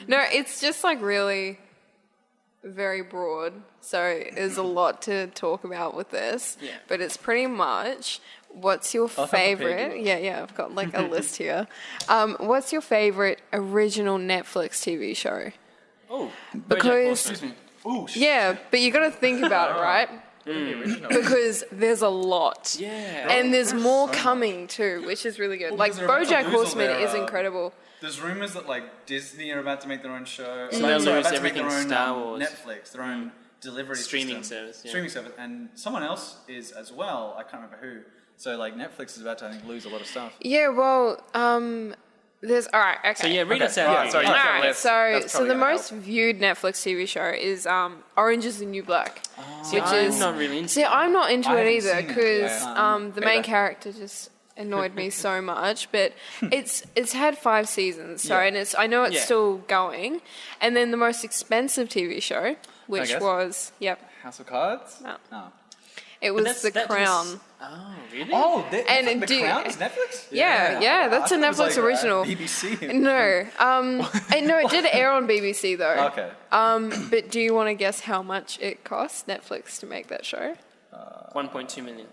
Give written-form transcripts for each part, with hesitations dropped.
No, it's just like really very broad. So there's a lot to talk about with this. Yeah. But it's pretty much, what's your favorite? Yeah, I've got like a list here. What's your favorite original Netflix TV show? Oh, because Bojack Horseman. Ooh, yeah, but you got to think about it, right? Because there's a lot. Yeah. And there's more coming too, which is really good. Well, like because they're about to Bojack lose all Horseman their, is incredible. There's rumours that like Disney are about to make their own show. So they'll Sorry, lose about to make everything their own, Star Wars. Netflix, their own delivery Streaming system. service, yeah. Streaming service, and someone else is as well. I can't remember who. So like Netflix is about to, I think, lose a lot of stuff. Yeah, well, there's all right. Okay. So yeah, read us out. Yeah, sorry. All right. That's So probably the gonna most viewed Netflix TV show is Orange Is the New Black, See, which I'm is not really into See, I'm not into I it haven't either seen it, because yeah. the main Either. character just annoyed me so much. But it's had 5 seasons, so and I know it's Yeah. still going. And then the most expensive TV show, which guess? was House of Cards? no, Oh. it was that's- The that Crown. just- Oh, really? Oh, And the do- Crown is Netflix? Yeah, that's a I thought it was, Netflix like, original. BBC. No, no, it did air on BBC though. Okay. But do you want to guess how much it cost Netflix to make that show? 1.2 million.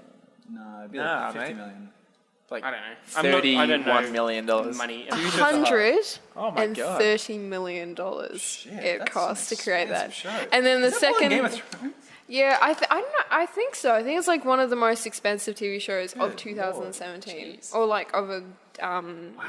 No, it'd be Nah, like 50 mate. million. Like I don't know. $31 I don't know million. money. Oh my God. $130 million Shit, it that's cost an to create that. expensive show. And then the Is that more than second, Game of Thrones? yeah, I don't know. I think so. I think it's like one of the most expensive TV shows of 2017, or like of a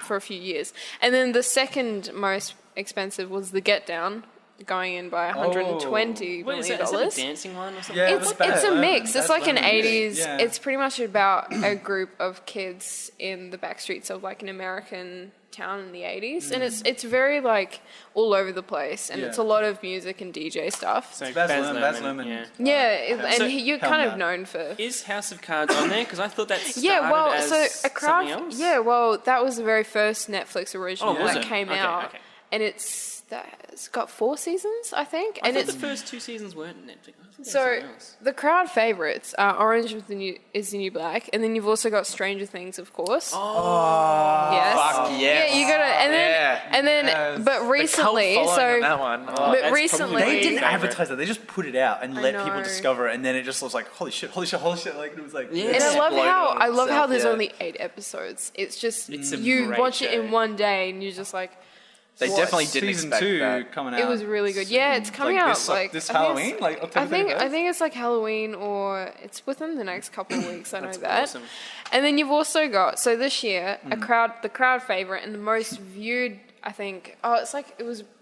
for a few years. And then the second most expensive was The Get Down, going in by $120 What is million that? Is that a dollars. dancing one or something? Yeah, It's Baz a Luhrmann. mix. It's Baz like an Luhrmann. 80s. Yeah. It's pretty much about a group of kids in the back streets of like an American town in the 80s, and it's very like all over the place, and it's a Yeah. lot of music and DJ stuff. So Baz Baz Luhrmann. yeah. Yeah, and So- you're Hell kind no. of known for. Is House of Cards on there? Because I thought that started Yeah, well, as so a crowd. something else. Yeah, well, that was the very first Netflix original Oh, was that it? came Okay, out, okay. and it's got 4 seasons, I think, I and thought it's the first 2 seasons weren't Netflix. I thought there was so something else. the crowd favorites are Orange is the New Black, and then you've also got Stranger Things, of course. Oh, Yes. Fuck yes. Yeah, you gotta, and then, Yes. but recently, Cult following so on that one. but that's probably recently, my They didn't favorite. advertise that. They just put it out and let people know. discover it, and then it just was like, holy shit. Like, it was like, Yeah. and I It's love how exploded on itself, there's yeah. only 8 episodes. It's just It's a you great watch it show. in one day, and you're just like, They what? definitely didn't Season expect 2 that. coming out. It was really good. Yeah, it's coming like out this, like this I think Halloween, it's- like October 31st? I think it's like Halloween, or it's within the next couple of weeks. I know That's that. awesome. And then you've also got, so this year, the crowd favorite and the most viewed, I think,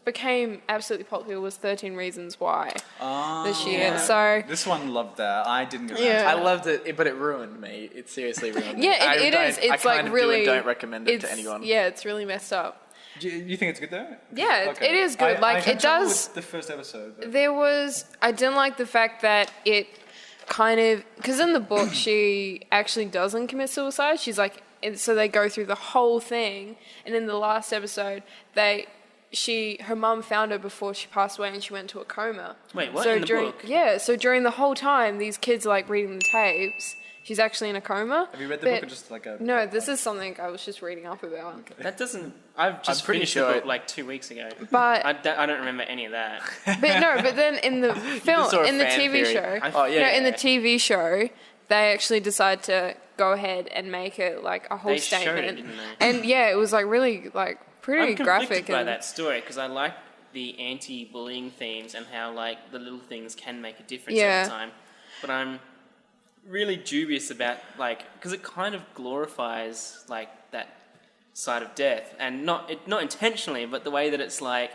became absolutely popular, was 13 Reasons Why this year. Yeah. So This one loved that. I didn't get Yeah. I loved it, but it ruined me. It seriously ruined me. yeah, it I is. It's I like kind of really. do and don't recommend it to it's- anyone. Yeah, it's really messed up. Do you think it's good though? Yeah, it is good. I Like, had it trouble does- with the first episode. But I didn't like the fact that it kind of, because in the book she actually doesn't commit suicide. She's like, and so they go through the whole thing, and in the last episode, her mum found her before she passed away, and she went into a coma. Wait, what? So In the during, book? yeah, so during the whole time, these kids are like reading the tapes. She's actually in a coma. have you read the but- book or just like a? No, this is something I was just reading up about. That doesn't. I've just pretty finished sure the book it- like 2 weeks ago. But I don't remember any of that. but then in the film, saw a in the fan TV theory. show, Oh, yeah, in the yeah. TV show, they actually decide to go ahead and make it like a whole They showed statement. it, didn't they? And yeah, it was like really like pretty I'm conflicted graphic. by And that story because I like the anti-bullying themes and how like the little things can make a difference Yeah. over time. But I'm really dubious about like because it kind of glorifies like that side of death and not intentionally, but the way that it's like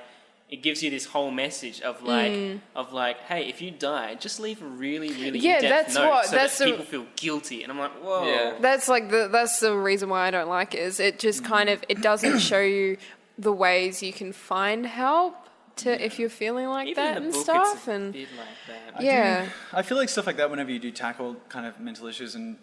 it gives you this whole message of like hey, if you die, just leave a really Yeah, in-depth that's note what- so that's that the- people feel guilty. And I'm like, whoa. Yeah. that's like that's the reason why I don't like it. Is it just kind of it doesn't show you the ways you can find help to if you're feeling like Even that in the and book, stuff. it's a And bit like that. yeah. I feel like stuff like that whenever you do tackle kind of mental issues and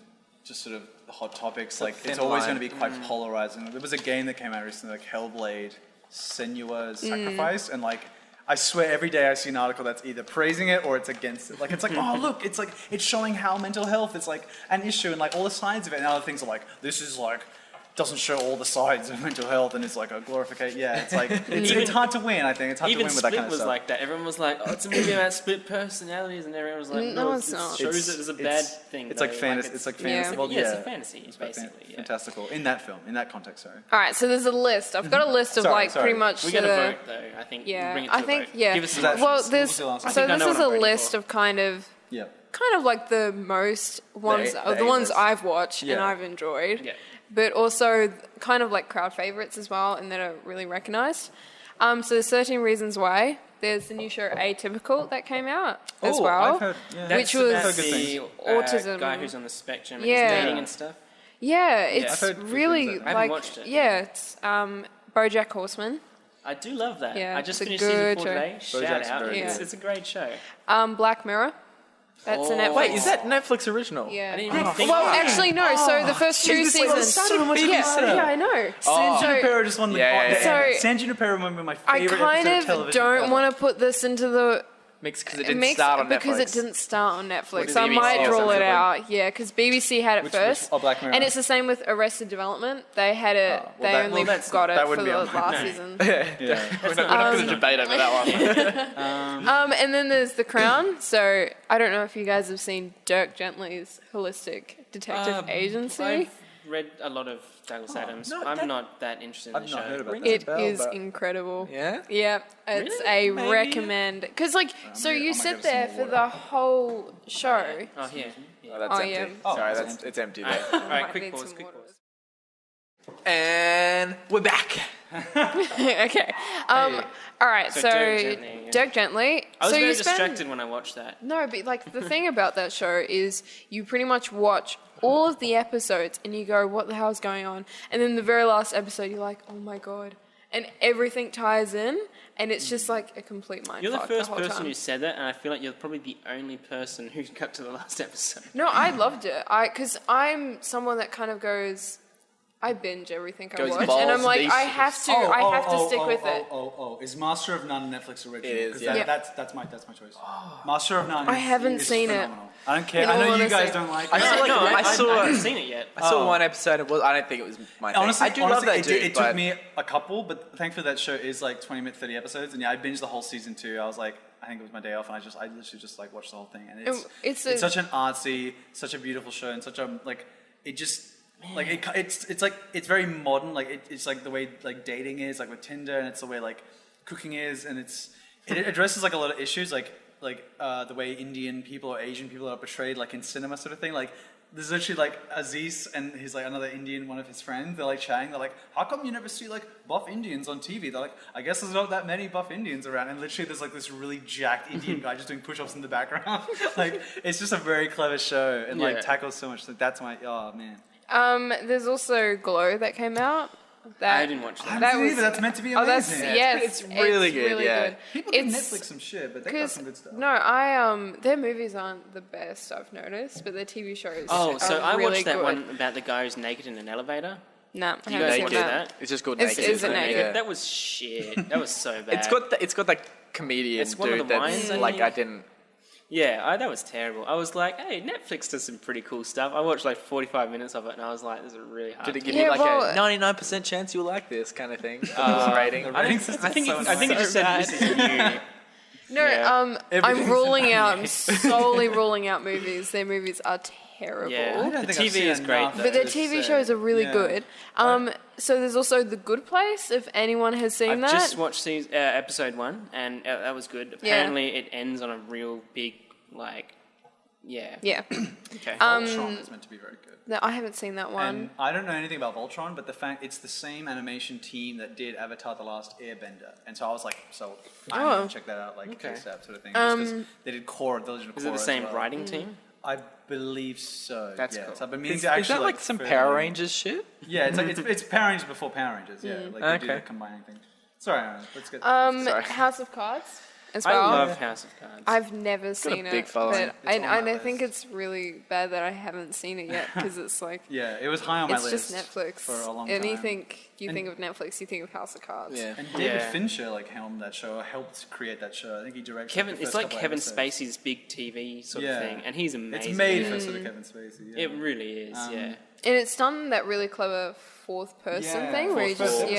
just sort of hot topics, like thin it's always line. going to be quite polarizing. There was a game that came out recently, like Hellblade, Senua's Sacrifice, and like I swear every day I see an article that's either praising it or it's against it. Like it's like, oh look, it's like it's showing how mental health is like an issue and like all the signs of it, and other things are like this is like doesn't show all the sides of mental health and it's like a glorification. Yeah, it's like it's hard to win. I think it's hard to win with that Split kind of was stuff. like that. Everyone was like, "Oh, it's a movie about split personalities," and everyone was like, "No, it's it not. shows it as a bad thing." It's like fantasy. It's like fantasy. Well, it's a fantasy, basically. Yeah. Fantastical in that film, in that context. Sorry. All right, so there's a list. I've got a list of Sorry. pretty much We got to vote though. I think. Yeah, Bring it to I a think vote. yeah. Give us some Well, options. there's What was the last so one? I know this is what a I'm voting list for. of kind of like the most ones, the the ones A-list. I've watched and Yeah. I've enjoyed. Yeah. But also kind of like crowd favorites as well, and that are really recognised. So there's 13 Reasons Why. There's the new show Atypical that came out as Oh, well. I've heard, yeah. That's Which was about good the autism. guy who's on the spectrum and Yeah. he's dating and stuff. Yeah, I've it's heard good really things about it. I haven't like watched it. yeah, it's Bojack Horseman. I do love that. Yeah, I just it's a finished season good 4 show. today. Shout Bojack's out. very good. It's a great show. Black Mirror. That's a Oh. Netflix. Wait, is that Netflix original? Yeah. I didn't even think Well, about it. actually, no. So the first two seasons. Yeah, I know. San So Junipero just won the. So- San Junipero might be my I favorite kind episode of of television. don't ever. want to put this into the Mix because it didn't mix start on because Netflix. it didn't start on Netflix. is So I BBC might or rule it something? out. Yeah, because BBC had it Which- first. Black Mirror. And it's the same with Arrested Development. They had it. well, they that- only well, that's- got it that for wouldn't the be on last mine. season. Yeah. We're not going to debate over that one. And then there's The Crown. So I don't know if you guys have seen Dirk Gently's holistic detective agency. I've read a lot of Douglas Adams. no, I'm that- not that interested in I've the show. not heard about that. It bell, is but- incredible. Yeah? Yeah, it's Really? a Maybe. recommend. Because, like, so I you might sit give it some there more for water. the whole show. Oh, yeah. Oh, that's Oh, empty. yeah. Sorry, it's that's it's empty there. All right, Might quick need pause, some quick water. pause. And we're back. Okay. All right, So so Dirk Gently, yeah. Dirk Gently. I was so very you spend, distracted when I watched that. No, but like the thing about that show is you pretty much watch all of the episodes and you go, what the hell's going on? And then the very last episode, you're like, oh my God. And everything ties in and it's just like a complete mind You're the fuck first whole person time. who said that, and I feel like you're probably the only person who got to the last episode. No, I loved it. Because I'm someone that kind of goes, I binge everything I Goes watch, balls and I'm like, deep. I have to stick with it. Is Master of None Netflix original? It is, 'Cause yeah. that's my choice. Master of None. I haven't is seen it. phenomenal. I don't care. In I know all you guys honesty. don't like it. I feel like I haven't seen it yet. I saw one episode. I don't think it was my thing. Honestly, I do love that it, dude. it but took me a couple, but thankfully that show is like 20 minutes, 30 episodes, and yeah, I binged the whole season 2. I was like, I think it was my day off, and I literally just like watched the whole thing, and it's such an artsy, such a beautiful show, and such a like, it just. Like it's very modern. Like it's like the way like dating is, like with Tinder, and it's the way like cooking is, and it addresses like a lot of issues, like the way Indian people or Asian people are portrayed, like in cinema, sort of thing. Like there's literally like Aziz and he's like another Indian, one of his friends. They're like chatting. They're like, how come you never see like buff Indians on TV? They're like, I guess there's not that many buff Indians around. And literally there's like this really jacked Indian guy just doing push-ups in the background. Like it's just a very clever show and like tackles so much. Like that's my man. There's also Glow that came out. I didn't watch that. That was, that's meant to be amazing. Yes, it's really good, yeah. People give Netflix some shit, but they got some good stuff. No, their movies aren't the best I've noticed, but their TV shows. Oh, so are I really watched that good. one about the guy who's naked in an elevator. No, I You haven't guys seen watch that. that? It's just called It's- Naked. is it Naked? Yeah. That was shit. That was so bad. It's got that comedian It's one of dude the wines, that's I like think. I didn't. Yeah, that was terrible. I was like, hey, Netflix does some pretty cool stuff. I watched like 45 minutes of it, and I was like, this is really hard. Did it to give do. you Yeah, like well, a 99% chance you'll like this kind of thing? Rating. I think it just said this is new. No, Yeah. I'm ruling out. I'm solely ruling out movies. Their movies are terrible. Yeah. I don't The think I've TV seen is great, enough though. But their to TV say. shows are really Yeah. good. So there's also The Good Place, if anyone has seen I've that. just watched episode 1, and that was good. Apparently, it ends on a real big, like, yeah. Yeah. Okay. Voltron is meant to be very good. No, I haven't seen that one. And I don't know anything about Voltron, but the fact it's the same animation team that did Avatar: The Last Airbender, and so I was like, so I'm gonna check that out, like ASAP sort of thing. Just 'cause they did Korra, the Legend of Korra. Is it the as same well. writing team? I believe so. That's yeah. cool. So I've been meaning Is to actually that like some further- Power Rangers shit? Yeah, it's like it's Power Rangers before Power Rangers. Yeah, like they do Okay. the combining thing. Sorry, Aaron, let's get. Sorry. House of Cards as I well. love House of Cards. I've never seen big it, following. but It's on I my think list. it's really bad that I haven't seen it yet because it's like Yeah, it was high on my it's list. just Netflix. for a long and time. you think of Netflix, you think of House of Cards. Yeah. And David Yeah. Fincher like helmed that show, helped create that show. I think he directed. Kevin, the it's first like couple Kevin episodes. Spacey's big TV sort of thing, and he's amazing. It's made for sort of Kevin Spacey. Yeah. It really is, yeah. And it's done that really clever fourth person thing where he just he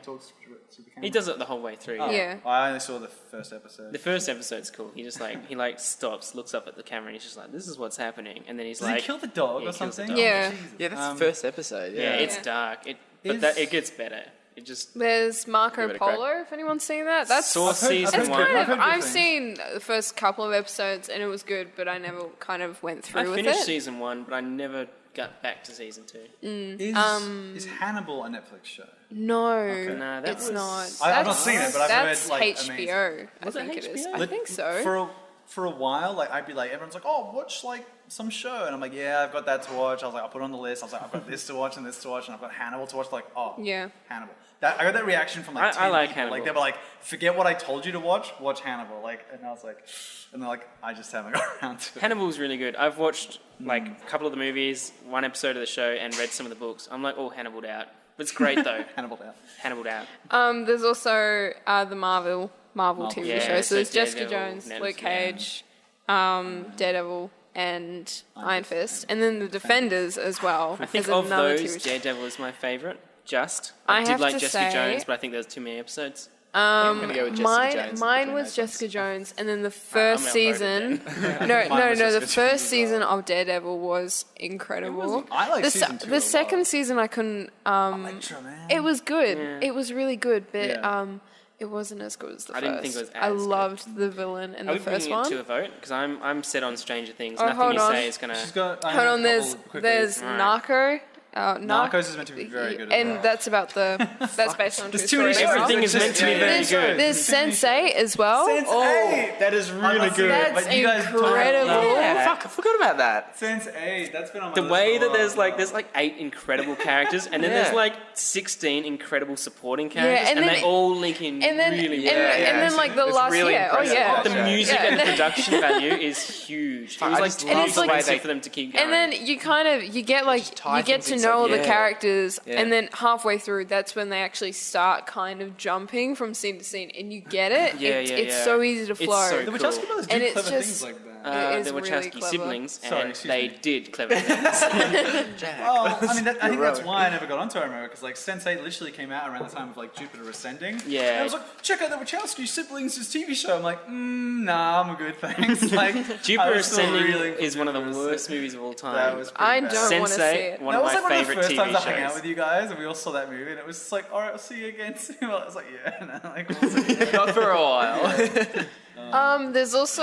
talks to the camera. He does it the whole way through. Yeah. I only saw the first episode. The first episode's cool. He just he stops, looks up at the camera, and he's just like, "This is what's happening." And then he's Does like, he kill the dog Yeah, or he kills the something? dog. Yeah. Yeah, that's the first episode. Yeah, it's dark. It gets better. It just There's Marco Give it a crack. Polo, if anyone's seen that. That's Saw season It's one. kind of, I've things. seen the first couple of episodes and it was good, but I never kind of went through I with finished it. season 1, but I never got back to season 2. Is Hannibal a Netflix show? No, Nah, that it's was- not. I've not seen it, but I've that's heard, like, HBO. Was I it think it is. HBO? I think so. For a while, like I'd be like, everyone's like, "Oh, watch like some show," and I'm like, "Yeah, I've got that to watch." I was like, "I'll put it on the list." I was like, "I've got this to watch and this to watch, and I've got Hannibal to watch." Like, oh, Yeah. Hannibal. I got that reaction from like 10 I like people. Hannibal. Like they were like, "Forget what I told you to watch. Watch Hannibal." Like, and I was like, and they're like, "I just haven't got around to it." Hannibal's really good. I've watched like a couple of the movies, one episode of the show, and read some of the books. I'm like all Hannibaled out. It's great though. Hannibal out. Hannibaled out. There's also the Marvel TV Yeah, show. So so there's Jessica Daredevil, Jones, Netflix, Luke Cage, Daredevil, and Iron Fist, and then the Defenders as well. I think is of another those, TV show. Daredevil is my favourite. I did have like to Jessica say- Jones, but I think there's too many episodes. I'm gonna go with Jessica Jones. Mine between was those Jessica ones. Jones, and then the I'm first outvoted season. Mine no, was the Jessica first Jones as season of Daredevil was incredible. I like the season 2 a the lot. second season I couldn't. Electra, man. It was good. Yeah. It was really good, but Yeah. it wasn't as good as the I first. didn't think it was I as good. loved the villain in Are the we first bringing it one. to a vote? Because I'm set on Stranger Things. Oh, Nothing hold you on. say is gonna. She's got. I Hold know a on, there's couple quickly. there's Alright. Narco. Narcos is meant to be very good as and well. that's about that's based on true There's too many story. shows. Everything is meant to be very There's, good. there's Sense8 as well. Sense8! That is really good. That's But you guys talk about incredible. Yeah. Fuck, I forgot about that. Sense8, that's been on my The list way for a that while. there's like 8 incredible characters, and then Yeah. there's like 16 incredible supporting characters, and and then- they all link in And then really and, well. and then like the It's last really year. Oh impressive. yeah. The music Yeah. and the production value is huge. It was I like just too love the way expensive they- for them to keep going. And then you kind of you get tie you get things to know all inside. the Yeah. characters, Yeah. and then halfway through, that's when they actually start kind of jumping from scene to scene, and you get it. It's so easy to It's flow. so The cool. Wachowski brothers do And it's clever just- things like that. It is the really Wachowski clever. siblings, Sorry, and excuse they me. did clever things. Jack. Well, I mean, I think that's Heroic. why I never got onto it, I remember, because like Sense8 literally came out around the time of like Jupiter Ascending. Yeah. And I was like, check out the Wachowski siblings' TV show. I'm like, nah, I'm good, thanks. Like, I Jupiter was still Ascending reeling for is one of the Jupiter worst Ascending. movies of all time. That was pretty I bad. don't want to see Sense8, it. one That of was my like one of the favorite first TV times shows. I hung out with you guys, and we all saw that movie, and it was just like, all right, I'll see you again soon. I was like, yeah, and I'm like, we'll see you. Not for a while. There's also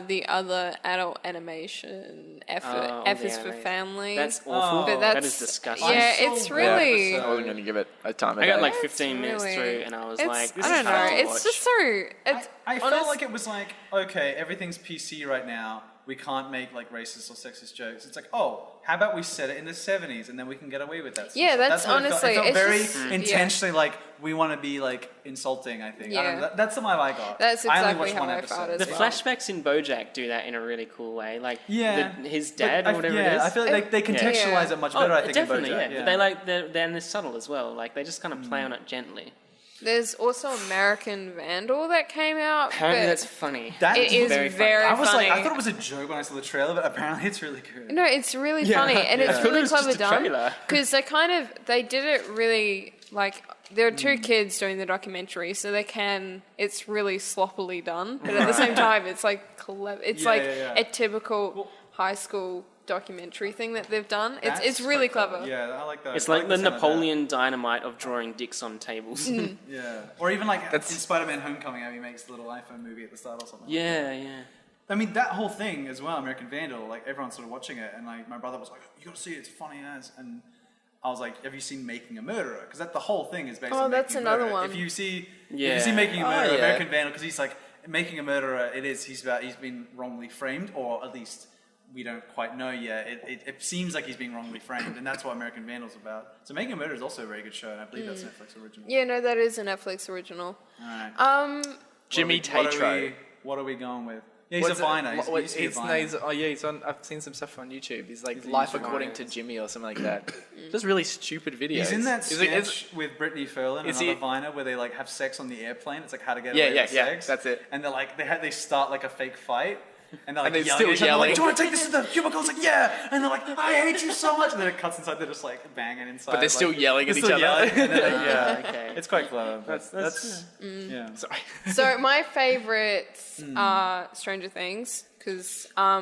the other adult animation F Oh, F the is for anime. Family. That's awful. but That that's is disgusting. Yeah, I'm it's so really. glad I wasn't going to give it a time of I got day. like It's 15 minutes really- through, and I was It's, like, this I don't is know. hard to It's watch. just so. It's I felt honest- like it was like, okay, everything's PC right now. We can't make like racist or sexist jokes. It's like, oh, how about we set it in the 70s and then we can get away with that stuff. Yeah, that's what it felt. honestly- It felt it's very just- intentionally like we want to be like insulting. I think. I don't know, Yeah. that's the vibe I got. That's I only exactly watched how one I episode. felt as The well. flashbacks in Bojack do that in a really cool way. Like Yeah. his But dad or whatever yeah, it is. I feel like they contextualize it much better. I think definitely, in Bojack. yeah. But they like they're subtle as well. Like they just kind of play on it gently. There's also American Vandal that came out. Apparently, but that's funny. That it is is very funny. I was funny. like, I thought it was a joke when I saw the trailer, but apparently it's really good. No, it's really Yeah, funny, and yeah. I it's thought it really was clever just a done trailer. because they did it really like there are two kids doing the documentary, so it's really sloppily done, but at the same time, it's like clever. It's Yeah, like yeah, yeah. a typical high school documentary thing that they've done. It's That's really quite clever. Yeah, I like that. It's I like the sound of that. Napoleon Dynamite of drawing dicks on tables. Yeah, or even like in Spider-Man: Homecoming, how he makes the little iPhone movie at the start or something. yeah. I mean that whole thing as well, American Vandal. Like everyone's sort of watching it, and like my brother was like, "You got to see it. It's funny as." And I was like, "Have you seen Making a Murderer?" Because that the whole thing is basically. Oh, that's Making a another Murderer. one. If you see Yeah. Making a Murderer, yeah. American Vandal, because he's like Making a Murderer. He's been wrongly framed, or at least we don't quite know yet. It seems like he's being wrongly framed, and that's what American Vandal's about. So Making a Murderer is also a very good show, and I believe that's Netflix original. Yeah, no, that is a Netflix original. All right. Jimmy Tatro. What are we going with? Yeah, he's a viner. He's on. I've seen some stuff on YouTube. He's like Life According to Jimmy or something like that. Just really stupid videos. He's in that Is it- sketch with Brittany Ferlin, is another he- viner, where they like have sex on the airplane. It's like how to get Yeah, away yeah, with yeah, sex. that's it. And they're like they start like a fake fight. And they're like they're yelling. still Like, yelling. do you want to take this to the cubicle? It's like, yeah. And they're like, I hate you so much. And then it cuts inside. They're just like banging inside. But they're still yelling at each other. Yeah. Okay. It's quite clever. That's yeah. Sorry. So my favorites are Stranger Things because Are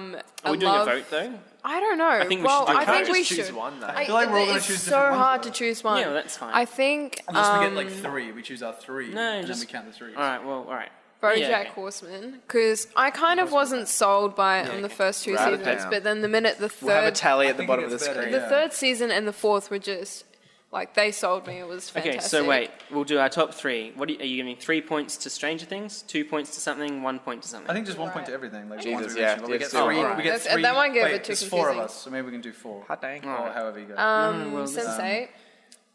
we doing a vote though? I don't know. I think we should do I it. think we just choose should. one, though. I feel like we're all going to choose It's different so ones, hard though. to choose one. Yeah, well, that's fine. I think Unless we get like 3, we choose our 3. No, and just- then we count the 3. All right. Well, all right. Bojack Yeah, okay. Horseman because I kind of wasn't sold by it on the first 2 Write it seasons, down. but then the minute the We'll have a third, tally at the think bottom it of the gets better, screen. the yeah. third season and the fourth were just like they sold me. It was fantastic. Okay, so wait, we'll do our top 3. What are you giving? 3 points to Stranger Things, 2 points to something, 1 point to something. I think just 1 point to everything. Like Jesus, the ones we yeah. mentioned. But we Yeah, get so- 3. alright. We get That's- 3. that might get a Wait, bit too there's 4 of confusing. us, so maybe we can do 4. Hot dang. Or however you go. well, Sense8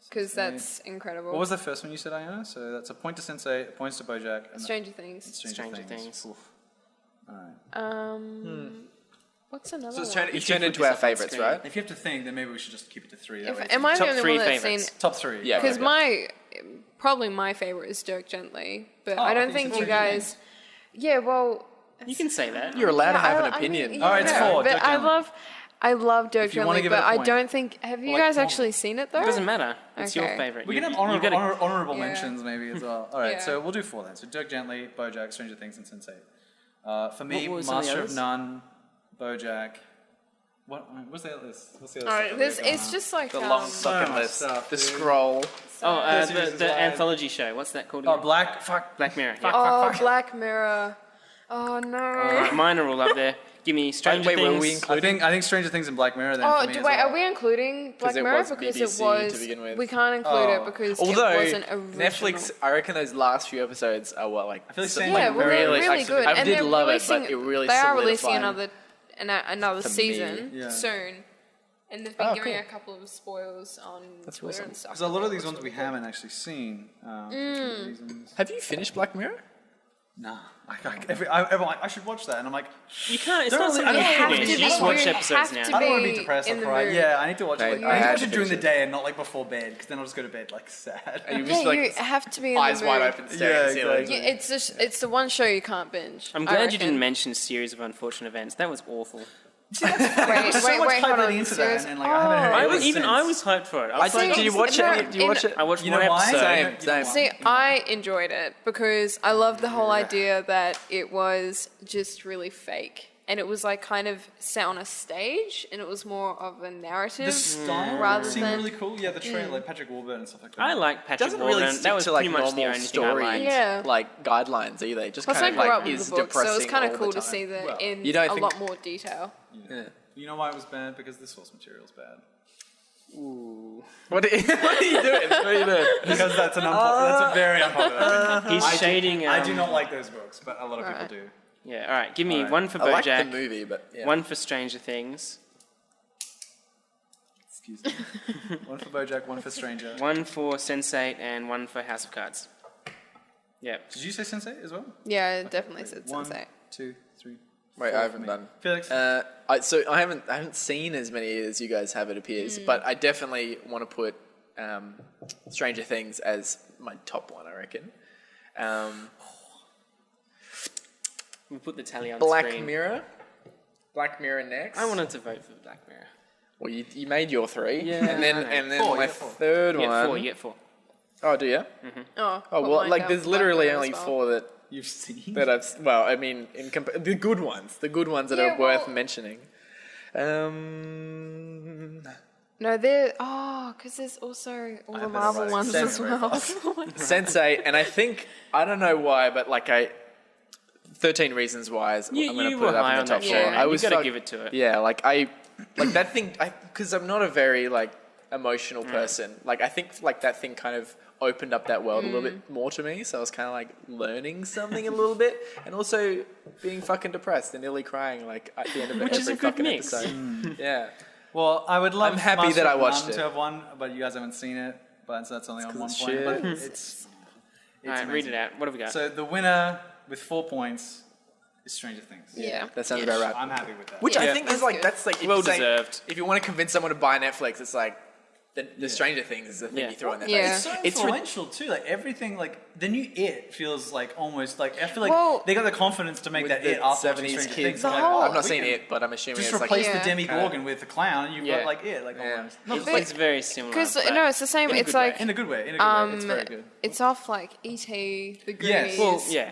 because that's incredible. What was the first one you said, Iona? So that's a point to Sense8, points to Bojack, and Stranger Things? Stranger Things. Alright. What's another So it's one? turned, it's You turned should into put our this up on favourites, screen. right? If you have to think, then maybe we should just keep it to 3. That way Am I the Top only 3 one that's favourites. seen? top 3. Yeah. Because probably my favorite is Dirk Gently, but Oh, I I don't think think it's you Stranger guys. Yeah, well, You can say that. You're allowed to yeah, have an I mean, opinion. yeah, Alright, it's 4, But Dirk Gently. I love Dirk If you wanna Gently, give it but a I point. don't think. Have you Like, guys come on. actually seen it though? It doesn't matter. It's your Okay. favourite. We can have You gotta- honorable Yeah. mentions maybe as well. Alright, Yeah. so we'll do 4 then. So Dirk Gently, Bojack, Stranger Things, and Sense8. For me, What was some of the Master of others? None, Bojack. What's the other list? What's the other Alright, stuff that this we've got it's on? just like The long so fucking much list. stuff, The dude. scroll. the anthology show. What's that called? Oh, Again? Black Mirror. Yeah. Oh, Black Mirror. Oh no. Alright, mine are all up there. Give me Stranger wait, were Things. we I think Stranger Things and Black Mirror then Oh, for me as wait, well. are we including Black it Mirror? was Because BBC it was. to begin with. We can't include it Oh. because Although it wasn't original. Netflix, I reckon those last few episodes are what like. I feel like so- saying Yeah, like well, they're really- really actually, good. I and did they're love it, releasing, but it really They are releasing solidified another for me. season Yeah. soon. And they've been Oh, giving cool. a couple of spoils on Twitter awesome. and stuff. Because a lot of these ones we haven't actually seen. For reasons. Have you finished Black Mirror? Nah. Everyone like, I should watch that, and I'm like, You can't. It's Don't not really- something You you have finish. to You be- just watch you episodes have now. to I don't want to be be depressed in or the cry. mood. Yeah, I need to watch it. Like, I I need to had watch to it during the finish day and not like before bed, because then I'll just go to bed like sad. Are you Yeah, just like you have to be in eyes the mood. wide open staring at the ceiling? exactly. Yeah, it's the one show you can't binge. I'm I glad you reckon. didn't mention Series of Unfortunate Events. That was awful. Wait, so much hold hype on. leading into that, Serious? and like I haven't heard I it was since. hyped for it. I I was like, think. Did you watch No, it? Did you watch it? I watched You one know why? episode. Same, You know same. why? See, I enjoyed it because I loved the whole idea that it was just really fake. And it was like kind of set on a stage and it was more of a narrative. The style rather seemed than- really cool. Yeah, the trailer, like Patrick Warburton and stuff like that. I like Patrick Doesn't Warburton. really That stick was to like pretty much the normal only thing I story, liked. Yeah. like guidelines either. Just Plus, I kind grew of up like with is the book, so depressing. it's kind all of cool the to see time. that Well, in you don't a think- lot more detail. Yeah. You know why it was bad? Because the source material's bad. Ooh. What are you doing? What are you doing? Because that's that's a very unpopular opinion. He's shading. I do not like those books, but a lot of people Right. do. Yeah, all right. Give me Alright. one for I like the Bojack, movie, but yeah. one for Stranger Things, Excuse me. One for Bojack, one for Stranger. one for Sense8, and one for House of Cards. Yeah. Did you say Sensei as well? Yeah, it definitely said One, Sensei. 2, 3. Wait, I haven't done. Felix. I haven't seen as many as you guys have, it appears, but I definitely want to put Stranger Things as my top one. I reckon. We put the tally on Black screen. Mirror. Black Mirror next. I wanted to vote for Black Mirror. Well, you made your 3, Yeah, and then I know. and then Four, my you get 4. third You get one. 4. You get 4. Oh, do you? Oh, Oh put well, mine like down there's for Black literally Mirror only as well. 4 that You've seen? I've. Well, I mean, the good ones that Yeah, are worth well- mentioning. No, because there's also all the Marvel vote. ones as Sensei. well. Sensei, and I think I don't know why, but like 13 Reasons Why is I'm gonna You put were it up high in on the top that 4. show, Yeah. man. I You was got to fuck- give it to it. Yeah, like that thing, because I'm not a very like emotional person. Like I think like that thing kind of opened up that world a little bit more to me. So I was kind of like learning something a little bit, and also being fucking depressed and nearly crying like at the end of Which is every a good fucking mix. episode. Yeah. Well, I would love I'm happy Master that I of watched None it. to have won, but you guys haven't seen it. But so that's only on 1 it's point. shit. But it's All right, read amazing. it out. What have we got? So the winner with 4 points is Stranger Things. Yeah. That sounds about right. I'm happy with that. Which Yeah. I think is That's like good. that's like if Well you say- deserved. If you want to convince someone to buy Netflix, it's like the Stranger Things is the thing you throw in their Yeah. face. It's so influential too. Like everything, like the new It feels like almost like I feel like they got the confidence to make With that the It after watching 70s Stranger kids. Things. The Like, whole- I've not we seen can it, but I'm assuming just it's replace like the Yeah. Demogorgon with the clown, and you've got like It, like almost. It's very similar. Because but no, it's the same. in a It's good way. like In a good way. In a good way. It's very good. it's off like E.T., the Yes. Goonies. Well, yeah.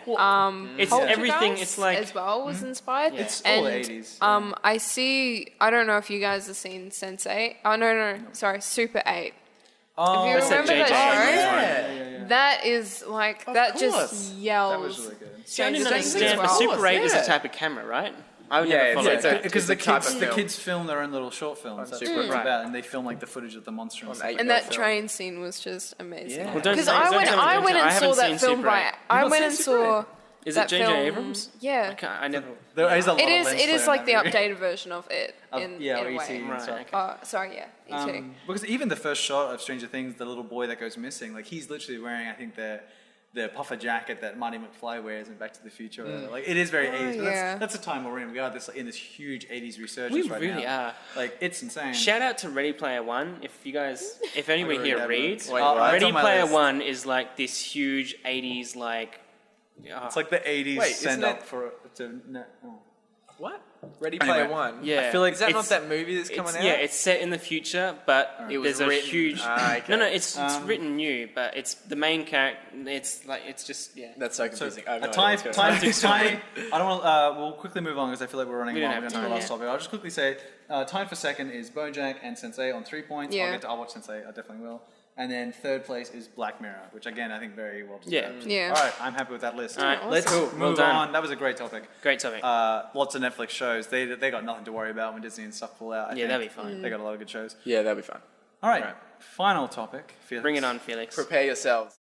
It's Poltergeist everything. It's like as well was inspired. Yeah. It's all and, the 80s. I see. I don't know if you guys have seen Sense8. Oh no, sorry, Super 8. Oh, If you That's that remember JJ that show, Abrams that is like that course. just yells. That was really good. See, I didn't Stranger Things understand. as But well. Super 8 was Yeah. a type of camera, right? I would Yeah, never follow it's that. Because the type of the film. kids film their own little short films. That's what Super it's Right. about, and they film like the footage of the monster and stuff. eight- And no that film. train scene was just amazing. Yeah. Well, don't Because tell- I don't went, tell me, I don't went tell me. and I saw haven't that seen film Super 8. by. I not went seen and Super saw. Is that it J.J. film- Abrams? Yeah. I never. There is a lot It of is. lens It is flare in like the that movie. updated version of it. In Yeah, a or way. E.T. and Right, stuff. okay. Sorry, yeah, E.T. Because even the first shot of Stranger Things, the little boy that goes missing, like he's literally wearing, I think, the puffer jacket that Marty McFly wears in Back to the Future. Like it is very 80s. But yeah. that's the time we're in. We are in this huge 80s resurgence We right really now. are. Like it's insane. Shout out to Ready Player One. If you guys, if anyone already here have reads, it. Wait, what? It's Ready on my Player list. One is like this huge 80s like. It's like the 80s Wait, send isn't up it- for to. No, oh. What? Ready Anyway. Player One. Yeah. I feel like Is that not It's- that movie that's coming out? Yeah, it's set in the future, but It was there's a written- huge. okay. No, it's written new, but it's the main character. It's just That's so So, confusing. I have no time, idea what's time, going on. time. I don't want. We'll quickly move on because I feel like we're running We don't long. have We're going to time, the last topic. I'll just quickly say, time for second is Bojack and Sense8 on 3 points. Yeah. I'll watch Sense8. I definitely will. And then third place is Black Mirror, which again I think very well deserved. Yeah. All right, I'm happy with that list. All right, Let's cool. move Well done. on. That was a great topic. Great topic. Lots of Netflix shows. They got nothing to worry about when Disney and stuff pull out. I think. that'd be fine. They got a lot of good shows. Yeah, that'd be fun. All right, All right. final topic. Felix. Bring it on, Felix. Prepare yourselves.